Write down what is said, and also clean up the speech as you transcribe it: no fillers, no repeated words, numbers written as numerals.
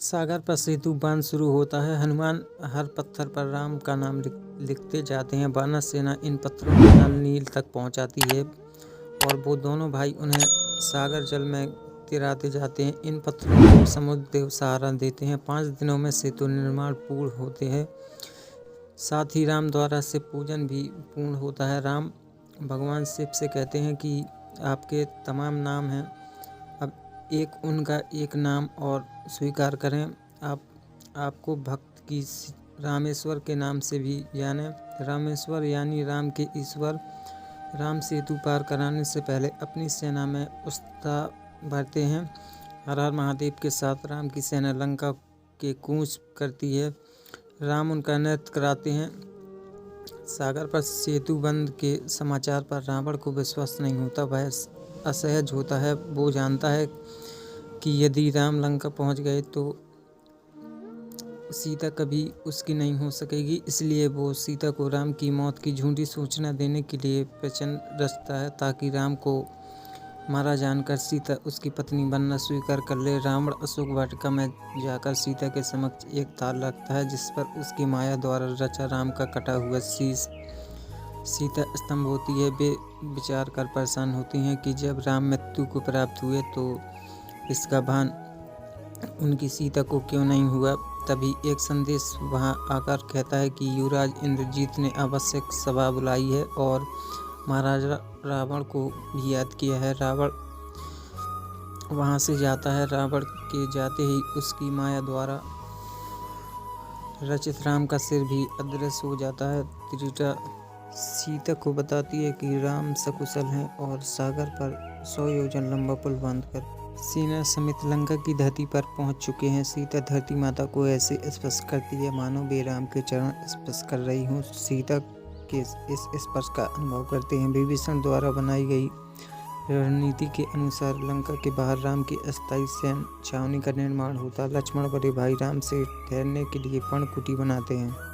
सागर पर सेतु बांध शुरू होता है। हनुमान हर पत्थर पर राम का नाम लिखते जाते हैं। वानर सेना इन पत्थरों को नल नील तक पहुंचाती है और वो दोनों भाई उन्हें सागर जल में तिराते जाते हैं। इन पत्थरों को समुद्र देव सहारा देते हैं। 5 दिनों में सेतु निर्माण पूर्ण होते हैं। साथ ही राम द्वारा शिव पूजन भी पूर्ण होता है। राम भगवान शिव से कहते हैं कि आपके तमाम नाम हैं, अब उनका एक नाम और स्वीकार करें। आपको भक्त की रामेश्वर के नाम से भी जाने। रामेश्वर यानी राम के ईश्वर। राम सेतु पार कराने से पहले अपनी सेना में उत्साह भरते हैं। हर हर महादेव के साथ राम की सेना लंका के कूच करती है। राम उनका नृत्य कराते हैं। सागर पर सेतु बंद के समाचार पर रावण को विश्वास नहीं होता। वह असहज होता है। वो जानता है कि यदि राम लंका पहुंच गए तो सीता कभी उसकी नहीं हो सकेगी। इसलिए वो सीता को राम की मौत की झूठी सूचना देने के लिए प्रचंड रचता है ताकि राम को मारा जानकर सीता उसकी पत्नी बनना स्वीकार कर ले। रावण अशोक वाटिका में जाकर सीता के समक्ष एक तार रखता है जिस पर उसकी माया द्वारा रचा राम का कटा हुआ शीश। सीता स्तंभ होती है। वे विचार कर परेशान होती हैं कि जब राम मृत्यु को प्राप्त हुए तो इसका भान उनकी सीता को क्यों नहीं हुआ। तभी एक संदेश वहां आकर कहता है कि युवराज इंद्रजीत ने आवश्यक सभा बुलाई है और महाराजा रावण को भी याद किया है। रावण वहां से जाता है। रावण के जाते ही उसकी माया द्वारा रचित राम का सिर भी अदृश्य हो जाता है। त्रिजटा सीता को बताती है कि राम सकुशल हैं और सागर पर 100 योजन लंबा पुल बांधकर सेना समेत लंका की धरती पर पहुंच चुके हैं। सीता धरती माता को ऐसे स्पर्श करती है मानो वे राम के चरण स्पर्श कर रही हूँ। सीता के इस स्पर्श का अनुभव करते हैं। विभीषण द्वारा बनाई गई रणनीति के अनुसार लंका के बाहर राम की अस्थायी सैन्य छावनी का निर्माण होता है। लक्ष्मण बड़े भाई राम से ठहरने के लिए पर्णकुटी बनाते हैं।